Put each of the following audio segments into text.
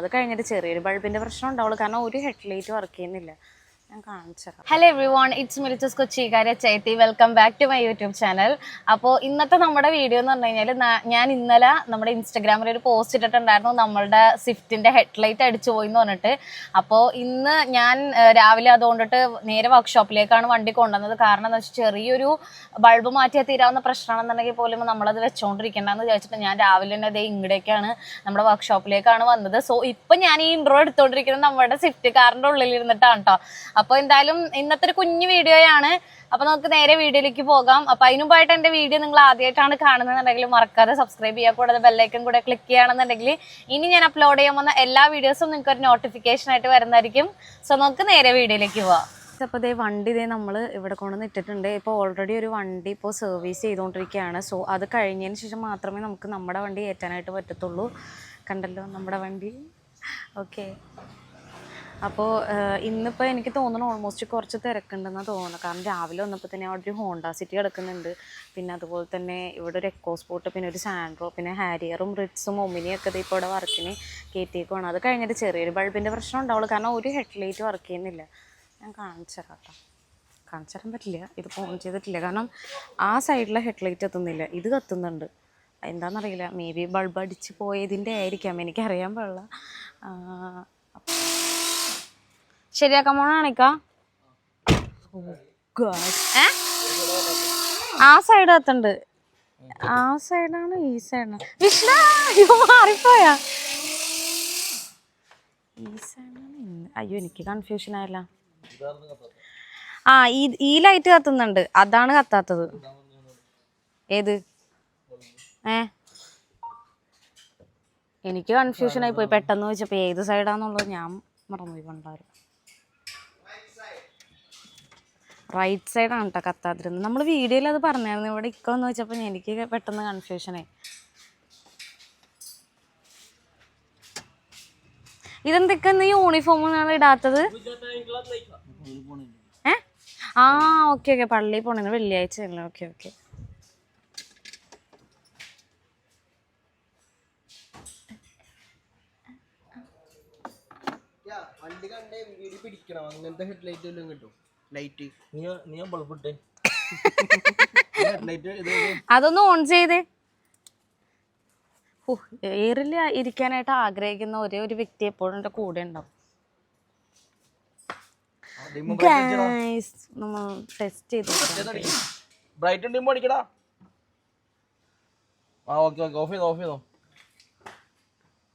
അത് കഴിഞ്ഞിട്ട് ചെറിയൊരു ബൾബിന്റെ പ്രശ്നം ഉണ്ടാവുള്ളൂ, കാരണം ഒരു ഹെഡ്ലൈറ്റ് വർക്ക് ചെയ്യുന്നില്ല. ഞാൻ കാണിച്ചു. ഹലോ എവ്രിവൺ, ഇറ്റ്സ് മിലിറ്റസ് കൊച്ചിക്കാരെ ചേത്തി. Welcome back to my YouTube channel. അപ്പോൾ ഇന്നത്തെ നമ്മുടെ വീഡിയോ എന്ന് പറഞ്ഞു കഴിഞ്ഞാൽ ഞാൻ ഇന്നലെ നമ്മുടെ ഇൻസ്റ്റഗ്രാമിൽ ഒരു പോസ്റ്റ് ഇട്ടിട്ടുണ്ടായിരുന്നു, നമ്മളുടെ സ്വിഫ്റ്റിന്റെ ഹെഡ്ലൈറ്റ് അടിച്ചു പോയി എന്ന് പറഞ്ഞിട്ട്. അപ്പോൾ ഇന്ന് ഞാൻ രാവിലെ അതുകൊണ്ടിട്ട് നേരെ വർക്ക്ഷോപ്പിലേക്കാണ് വണ്ടി കൊണ്ടുവന്നത്. കാരണം എന്താ വെച്ചാൽ ചെറിയൊരു ബൾബ് മാറ്റിയാൽ തീരാവുന്ന പ്രശ്നമാണെന്നുണ്ടെങ്കിൽ പോലും നമ്മളത് വെച്ചുകൊണ്ടിരിക്കേണ്ടെന്ന് വിചാരിച്ചിട്ട് ഞാൻ രാവിലെ തന്നെ അതേ ഇങ്ങടേക്കാണ് നമ്മുടെ വർക്ക്ഷോപ്പിലേക്കാണ് വന്നത്. സോ ഇപ്പം ഞാൻ ഈ ഇൻട്രോ എടുത്തുകൊണ്ടിരിക്കുന്നത് നമ്മുടെ സ്വിഫ്റ്റ് കാറിൻ്റെ ഉള്ളിൽ ഇരുന്നിട്ടാണ് കേട്ടോ. അപ്പോൾ എന്തായാലും ഇന്നത്തെ ഒരു കുഞ്ഞു വീഡിയോയാണ്. അപ്പോൾ നമുക്ക് നേരെ വീഡിയോയിലേക്ക് പോകാം. അപ്പോൾ അതിന് മുമ്പായിട്ട് എൻ്റെ വീഡിയോ നിങ്ങൾ ആദ്യമായിട്ടാണ് കാണുന്നതെന്നുണ്ടെങ്കിൽ മറക്കാതെ സബ്സ്ക്രൈബ് ചെയ്യുക, കൂടാതെ ബെല്ലൈക്കൺ കൂടെ ക്ലിക്ക് ചെയ്യുകയാണെന്നുണ്ടെങ്കിൽ ഇനി ഞാൻ അപ്ലോഡ് ചെയ്യാൻ വന്ന എല്ലാ വീഡിയോസും നിങ്ങൾക്ക് ഒരു നോട്ടിഫിക്കേഷൻ ആയിട്ട് വരുന്നതായിരിക്കും. സോ നമുക്ക് നേരെ വീഡിയോയിലേക്ക് പോവാം. അപ്പോൾ വണ്ടി നമ്മൾ ഇവിടെ കൊണ്ടുവന്ന് ഇട്ടിട്ടുണ്ട്. ഇപ്പോൾ ഓൾറെഡി ഒരു വണ്ടി ഇപ്പോൾ സർവീസ് ചെയ്തുകൊണ്ടിരിക്കുകയാണ്. സോ അത് കഴിഞ്ഞതിന് ശേഷം മാത്രമേ നമുക്ക് നമ്മുടെ വണ്ടി ഏറ്റാനായിട്ട് പറ്റത്തുള്ളൂ. കണ്ടല്ലോ നമ്മുടെ വണ്ടി. ഓക്കെ, അപ്പോൾ ഇന്നിപ്പോൾ എനിക്ക് തോന്നുന്നു ഓൾമോസ്റ്റ് കുറച്ച് തിരക്കുണ്ടെന്നാണ് തോന്നുന്നത്. കാരണം രാവിലെ വന്നപ്പോൾ തന്നെ അവിടെ ഒരു ഹോണ്ട സിറ്റി കിടക്കുന്നുണ്ട്, പിന്നെ അതുപോലെ തന്നെ ഇവിടെ ഒരു എക്കോ സ്പോർട്ട്, പിന്നെ ഒരു സാൻഡ്രോ, പിന്നെ ഹാരിയറും റിറ്റ്സും ഒമിനിയൊക്കെ ഇപ്പോൾ ഇവിടെ വർക്കിന് കയറ്റിയേക്കുവാണ്. അത് കഴിഞ്ഞിട്ട് ചെറിയൊരു ബൾബിൻ്റെ പ്രശ്നം ഉണ്ടാവുള്ളൂ, കാരണം ഒരു ഹെഡ്ലൈറ്റ് വർക്ക് ചെയ്യുന്നില്ല. ഞാൻ കാണിച്ചു തരാം കേട്ടോ. കാണിച്ചു തരാൻ പറ്റില്ല, ഇത് ഓൺ ചെയ്തിട്ടില്ല, കാരണം ആ സൈഡിലെ ഹെഡ്ലൈറ്റ് എത്തുന്നില്ല, ഇത് കത്തുന്നുണ്ട്. എന്താണെന്നറിയില്ല, മേ ബി ബൾബ് അടിച്ച് പോയതിൻ്റെ ആയിരിക്കാം, എനിക്കറിയാൻ പാടില്ല. ശരിയാക്കാൻ പോണാണിക്കാ. ആ സൈഡ് എത്തണ്ട്. ആ സൈഡാണ് ഈ സൈഡാണ് വിഷ്ണു മാറിപ്പോയാ. ഈ സൈഡാണ്. അയ്യോ എനിക്ക് കൺഫ്യൂഷൻ ആയല്ല. ആ ഈ ലൈറ്റ് കത്തുന്നുണ്ട്, അതാണ് കത്താത്തത്. ഏത് എനിക്ക് കൺഫ്യൂഷൻ ആയി പോയി പെട്ടെന്ന് വെച്ചപ്പോൾ ഏത് സൈഡാന്നുള്ളത് ഞാൻ മറന്നുപോയി. പണ്ടാരും റൈറ്റ് സൈഡാണ് കേട്ടോ കത്താതിരുന്നത്. നമ്മൾ വീഡിയോയിൽ അത് പറഞ്ഞായിരുന്നു. ഇവിടെ ഇക്കൊന്ന് വെച്ചപ്പോൾ എനിക്ക് പെട്ടെന്ന് കൺഫ്യൂഷനായി. ഇതെന്തൊക്കെയാണ് യൂണിഫോമാണ് ഇടാത്തത്? ആ ഓക്കെ ഓക്കെ, പള്ളിയിൽ പോണേന്ന് വെള്ളിയാഴ്ച അല്ലേ. Okay okay. അതൊന്ന് ഓൺ ചെയ്തേ. എയറിൽ ഇരിക്കാനായിട്ട് ആഗ്രഹിക്കുന്ന ഒരേ ഒരു വ്യക്തി എപ്പോഴും എൻ്റെ കൂടെ ഉണ്ടാവും. നമ്മൾ ടെസ്റ്റ് ചെയ്തു.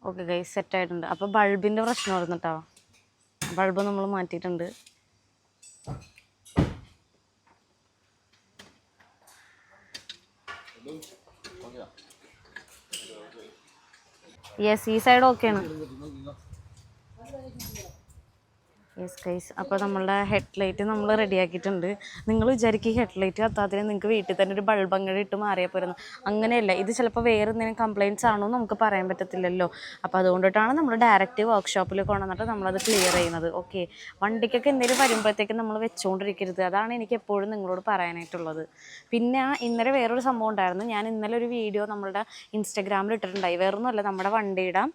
ഓക്കെ ഗൈസ്, സെറ്റ് ആയിട്ടുണ്ട്. അപ്പോൾ ബൾബിൻ്റെ പ്രശ്നമായിരുന്നു കേട്ടോ. ബൾബ് നമ്മൾ മാറ്റിയിട്ടുണ്ട്. യെസ്, ഈ സൈഡ് ഓക്കെയാണ്. യെസ് ഗൈസ്, അപ്പോൾ നമ്മളുടെ ഹെഡ്ലൈറ്റ് നമ്മൾ റെഡിയാക്കിയിട്ടുണ്ട്. നിങ്ങൾ വിചാരിക്കും ഈ ഹെഡ്ലൈറ്റ് കത്താത്തതിന് നിങ്ങൾക്ക് വീട്ടിൽ തന്നെ ഒരു ബൾബ് അങ്ങനെ ഇട്ട് മാറിയാൽ പോരുന്നു. അങ്ങനെയല്ല, ഇത് ചിലപ്പോൾ വേറെ എന്തെങ്കിലും കംപ്ലയിൻറ്റ്സ് ആണോ എന്ന് നമുക്ക് പറയാൻ പറ്റത്തില്ലല്ലോ. അപ്പോൾ അതുകൊണ്ടിട്ടാണ് നമ്മൾ ഡയറക്റ്റ് വർക്ക്ഷോപ്പിൽ കൊണ്ടുവന്നിട്ട് നമ്മളത് ക്ലിയർ ചെയ്യുന്നത്. ഓക്കെ, വണ്ടിക്കൊക്കെ എന്തെങ്കിലും വരുമ്പോഴത്തേക്കും നമ്മൾ വെച്ചുകൊണ്ടിരിക്കരുത്. അതാണ് എനിക്ക് എപ്പോഴും നിങ്ങളോട് പറയാനായിട്ടുള്ളത്. പിന്നെ ഇന്നലെ വേറൊരു സംഭവം ഉണ്ടായിരുന്നു. ഞാൻ ഇന്നലെ ഒരു വീഡിയോ നമ്മളുടെ ഇൻസ്റ്റഗ്രാമിൽ ഇട്ടിട്ടുണ്ടായി. വേറൊന്നുമല്ല, നമ്മുടെ വണ്ടിയുടെ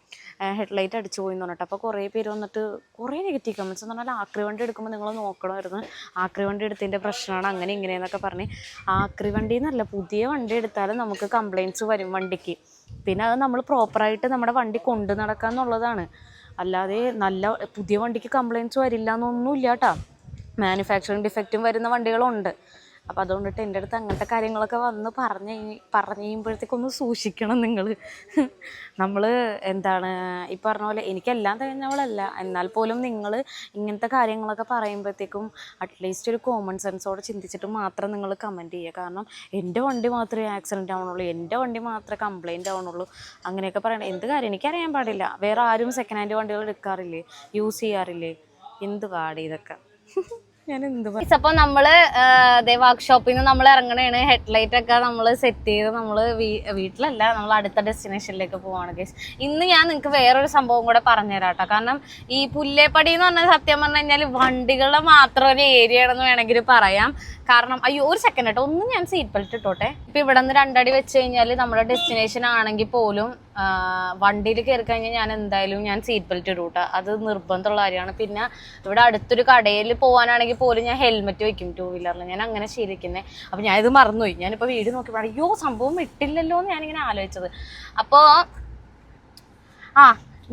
ഹെഡ്ലൈറ്റ് അടിച്ചു പോയി എന്ന് പറഞ്ഞിട്ട്. അപ്പോൾ കുറേ പേര് വന്നിട്ട് കുറേ നെഗറ്റീവ് കമൻറ്റ്സ് എന്ന് പറഞ്ഞാൽ ആക്രി വണ്ടി എടുക്കുമ്പോൾ നിങ്ങൾ നോക്കണമായിരുന്നു, ആക്രി വണ്ടി എടുത്തതിൻ്റെ പ്രശ്നമാണ് അങ്ങനെ ഇങ്ങനെയെന്നൊക്കെ പറഞ്ഞ്. ആക്രി വണ്ടി എന്നല്ല, പുതിയ വണ്ടി എടുത്താലും നമുക്ക് കംപ്ലയിൻറ്റ്സ് വരും വണ്ടിക്ക്. പിന്നെ അത് നമ്മൾ പ്രോപ്പറായിട്ട് നമ്മുടെ വണ്ടി കൊണ്ടു നടക്കുക എന്നുള്ളതാണ്. അല്ലാതെ നല്ല പുതിയ വണ്ടിക്ക് കംപ്ലയിൻറ്റ്സ് വരില്ല എന്നൊന്നുമില്ല കേട്ടോ. മാനുഫാക്ചറിങ് ഡിഫക്റ്റും വരുന്ന വണ്ടികളുണ്ട്. അപ്പോൾ അതുകൊണ്ടിട്ട് എൻ്റെ അടുത്ത് അങ്ങനത്തെ കാര്യങ്ങളൊക്കെ വന്ന് പറഞ്ഞു കഴിയുമ്പോഴത്തേക്കൊന്ന് സൂക്ഷിക്കണം നിങ്ങൾ. നമ്മൾ എന്താണ് ഈ പറഞ്ഞ പോലെ എനിക്കെല്ലാം തികഞ്ഞവളല്ല, എന്നാൽ പോലും നിങ്ങൾ ഇങ്ങനത്തെ കാര്യങ്ങളൊക്കെ പറയുമ്പോഴത്തേക്കും അറ്റ്ലീസ്റ്റ് ഒരു കോമൺ സെൻസോടെ ചിന്തിച്ചിട്ട് മാത്രം നിങ്ങൾ കമൻറ്റ് ചെയ്യുക. കാരണം എൻ്റെ വണ്ടി മാത്രമേ ആക്സിഡൻറ്റ് ആവണുള്ളൂ, എൻ്റെ വണ്ടി മാത്രമേ കംപ്ലയിൻ്റ് ആവണുള്ളൂ, അങ്ങനെയൊക്കെ പറയണം. എന്ത് കാര്യം എനിക്കറിയാൻ പാടില്ല. വേറെ ആരും സെക്കൻഡ് ഹാൻഡ് വണ്ടികൾ എടുക്കാറില്ലേ, യൂസ് ചെയ്യാറില്ലേ? എന്ത് പാടി ഇതൊക്കെ. അപ്പോൾ നമ്മള് വർക്ക്ഷോപ്പിൽ നിന്ന് നമ്മൾ ഇറങ്ങണേണ്. ഹെഡ്ലൈറ്റ് ഒക്കെ നമ്മൾ സെറ്റ് ചെയ്ത് നമ്മൾ വീട്ടിലല്ല, നമ്മൾ അടുത്ത ഡെസ്റ്റിനേഷനിലേക്ക് പോവാണ് ഗൈസ്. ഇന്ന് ഞാൻ നിങ്ങൾക്ക് വേറൊരു സംഭവം കൂടെ പറഞ്ഞുതരാം കേട്ടോ. കാരണം ഈ പുല്ലേപ്പടി എന്ന് പറഞ്ഞാൽ സത്യം പറഞ്ഞു കഴിഞ്ഞാൽ വണ്ടികളുടെ മാത്രം ഒരു ഏരിയ ആണെന്ന് വേണമെങ്കിൽ പറയാം. കാരണം അയ്യോ ഒരു സെക്കൻഡ് കേട്ടോ, ഒന്ന് ഞാൻ സീറ്റ് ബെൽറ്റ് ഇട്ടോട്ടെ. ഇപ്പൊ ഇവിടെ നിന്ന് 2 അടി വെച്ച് കഴിഞ്ഞാൽ നമ്മുടെ ഡെസ്റ്റിനേഷൻ ആണെങ്കിൽ പോലും വണ്ടിയിൽ കയറി കഴിഞ്ഞാൽ ഞാൻ സീറ്റ് ബെൽറ്റ് ഇടും കേട്ടോ. അത് നിർബന്ധമുള്ള കാര്യമാണ്. പിന്നെ ഇവിടെ അടുത്തൊരു കടയിൽ പോകാനാണെങ്കിൽ പോലും ഞാൻ ഹെൽമെറ്റ് വെക്കും 2 വീലറിൽ. ഞാൻ അങ്ങനെ ശീലിക്കുന്നത്. അപ്പം ഞാനിത് മറന്നുപോയി. ഞാനിപ്പോൾ വീഡിയോ നോക്കിയപ്പോൾ അയ്യോ സംഭവം ഇട്ടില്ലല്ലോ എന്ന് ഞാനിങ്ങനെ ആലോചിച്ചത്. അപ്പോൾ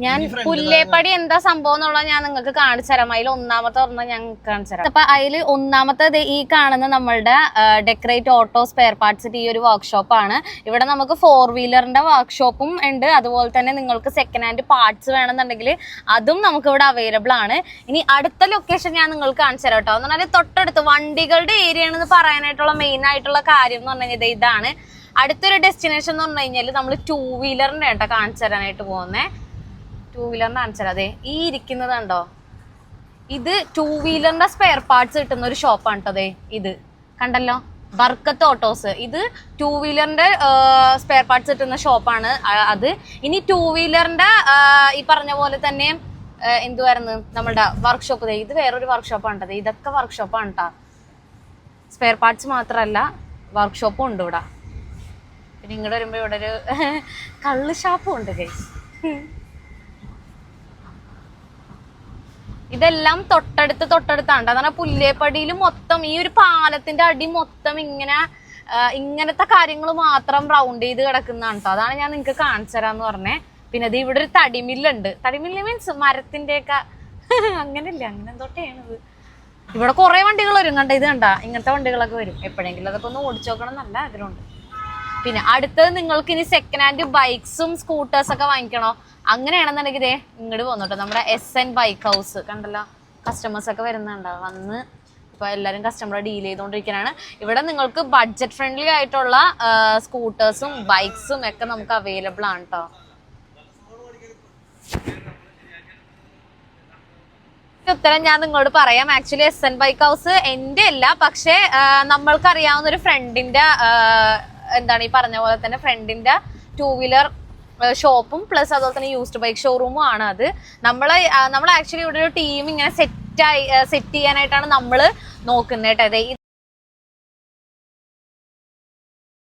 ഞാൻ പുല്ലേപ്പടി എന്താ സംഭവം എന്നുള്ളത് ഞാൻ നിങ്ങൾക്ക് കാണിച്ചു തരാം. അതിൽ ഒന്നാമത്തെ ഒരെണ്ണം ഞാൻ കാണിച്ചു തരാം. അപ്പൊ അതിൽ ഒന്നാമത്തെ ഈ കാണുന്ന നമ്മളുടെ ഡെക്കറേറ്റ് ഓട്ടോ സ്പെയർ പാർട്സ് ഈ ഒരു വർക്ക്ഷോപ്പാണ്. ഇവിടെ നമുക്ക് 4 വീലറിന്റെ വർക്ക്ഷോപ്പും ഉണ്ട്. അതുപോലെ തന്നെ നിങ്ങൾക്ക് സെക്കൻഡ് ഹാൻഡ് പാർട്സ് വേണമെന്നുണ്ടെങ്കിൽ അതും നമുക്ക് ഇവിടെ അവൈലബിൾ ആണ്. ഇനി അടുത്ത ലൊക്കേഷൻ ഞാൻ നിങ്ങൾക്ക് കാണിച്ചു തരാം കേട്ടോ. എന്ന് പറഞ്ഞാൽ തൊട്ടടുത്ത് വണ്ടികളുടെ ഏരിയ ആണെന്ന് പറയാനായിട്ടുള്ള മെയിൻ ആയിട്ടുള്ള കാര്യം എന്ന് പറഞ്ഞു കഴിഞ്ഞാൽ ഇതാണ്. അടുത്തൊരു ഡെസ്റ്റിനേഷൻ എന്ന് പറഞ്ഞു കഴിഞ്ഞാൽ നമ്മൾ 2 വീലറിന്റെ കേട്ടോ കാണിച്ചു തരാനായിട്ട് പോകുന്നത്. 2 വീലറിന്റെ കാണിച്ചാൽ അതെ ഈ ഇരിക്കുന്നത് കണ്ടോ, ഇത് 2 വീലറിന്റെ സ്പെയർ പാർട്സ് കിട്ടുന്ന ഒരു ഷോപ്പാണ് കേട്ടോ. അതെ ഇത് കണ്ടല്ലോ, ബർക്കത്ത് ഓട്ടോസ്. ഇത് 2 വീലറിന്റെ സ്പെയർ പാർട്സ് കിട്ടുന്ന ഷോപ്പാണ് അത്. ഇനി 2 വീലറിന്റെ ഈ പറഞ്ഞ പോലെ തന്നെ എന്തുവായിരുന്നു നമ്മളുടെ വർക്ക്ഷോപ്പ്. ഇത് വേറൊരു വർക്ക്ഷോപ്പാണ് കേട്ടോ. ഇതൊക്കെ വർക്ക്ഷോപ്പാണ് കേട്ടോ. സ്പെയർ പാർട്സ് മാത്രമല്ല വർക്ക്ഷോപ്പും ഉണ്ട് ഇവിടെ. പിന്നെ ഇങ്ങോട്ട് വരുമ്പോൾ ഇവിടെ ഒരു കള്ള് ഷാപ്പും ഉണ്ട് ഗൈസ്. ഇതെല്ലാം തൊട്ടടുത്താണ്. അതാണ് പുല്ലേപ്പടിയിൽ മൊത്തം ഈ ഒരു പാലത്തിന്റെ അടി മൊത്തം ഇങ്ങനത്തെ കാര്യങ്ങൾ മാത്രം റൗണ്ട് ചെയ്ത് കിടക്കുന്നതാണ് കേട്ടോ. അതാണ് ഞാൻ നിങ്ങൾക്ക് കാണിച്ചു തരാന്ന് പറഞ്ഞേ. പിന്നെ അത് ഇവിടെ ഒരു തടിമില്ലുണ്ട്. തടിമില്ല് മീൻസ് മരത്തിന്റെ ഒക്കെ അങ്ങനെയല്ല, അങ്ങനെ എന്തൊക്കെയാണ് ഇത്. ഇവിടെ കുറെ വണ്ടികൾ വരും കണ്ട. ഇത് കണ്ട ഇങ്ങനത്തെ വണ്ടികളൊക്കെ വരും. എപ്പോഴെങ്കിലും അതൊക്കെ ഒന്ന് ഓടിച്ചു നോക്കണം നല്ല ആഗ്രഹമുണ്ട്. പിന്നെ അടുത്തത് നിങ്ങൾക്ക് ഇനി സെക്കൻഡ് ഹാൻഡ് ബൈക്സും സ്കൂട്ടേഴ്സ് ഒക്കെ വാങ്ങിക്കണോ അങ്ങനെയാണെന്നുണ്ടെങ്കിൽ ഇതേ ഇങ്ങോട്ട് പോന്നോട്ടോ. നമ്മുടെ SN ബൈക്ക് ഹൗസ് കണ്ടല്ലോ, കസ്റ്റമേഴ്സ് ഒക്കെ വരുന്നുണ്ടോ വന്ന്. ഇപ്പൊ എല്ലാവരും കസ്റ്റമറെ ഡീൽ ചെയ്തുകൊണ്ടിരിക്കാനാണ്. ഇവിടെ നിങ്ങൾക്ക് ബഡ്ജറ്റ് ഫ്രണ്ട്ലി ആയിട്ടുള്ള സ്കൂട്ടേഴ്സും ബൈക്സും ഒക്കെ നമുക്ക് അവൈലബിൾ ആണ് കേട്ടോ. ഉത്തരം ഞാൻ നിങ്ങളോട് പറയാം. ആക്ച്വലി SN ബൈക്ക് ഹൗസ് എന്റെ അല്ല, പക്ഷെ നമ്മൾക്കറിയാവുന്ന ഒരു ഫ്രണ്ടിന്റെ എന്താണ് ഈ പറഞ്ഞ പോലെ തന്നെ ഫ്രണ്ടിന്റെ 2 വീലർ ഷോപ്പും പ്ലസ് അതുപോലെ തന്നെ യൂസ്ഡ് ബൈക്ക് ഷോറൂമും ആണ് അത്. നമ്മൾ ആക്ച്വലി ഇവിടെ ഒരു ടീം ഇങ്ങനെ സെറ്റ് ചെയ്യാനായിട്ടാണ് നമ്മൾ നോക്കുന്നത് കേട്ടോ.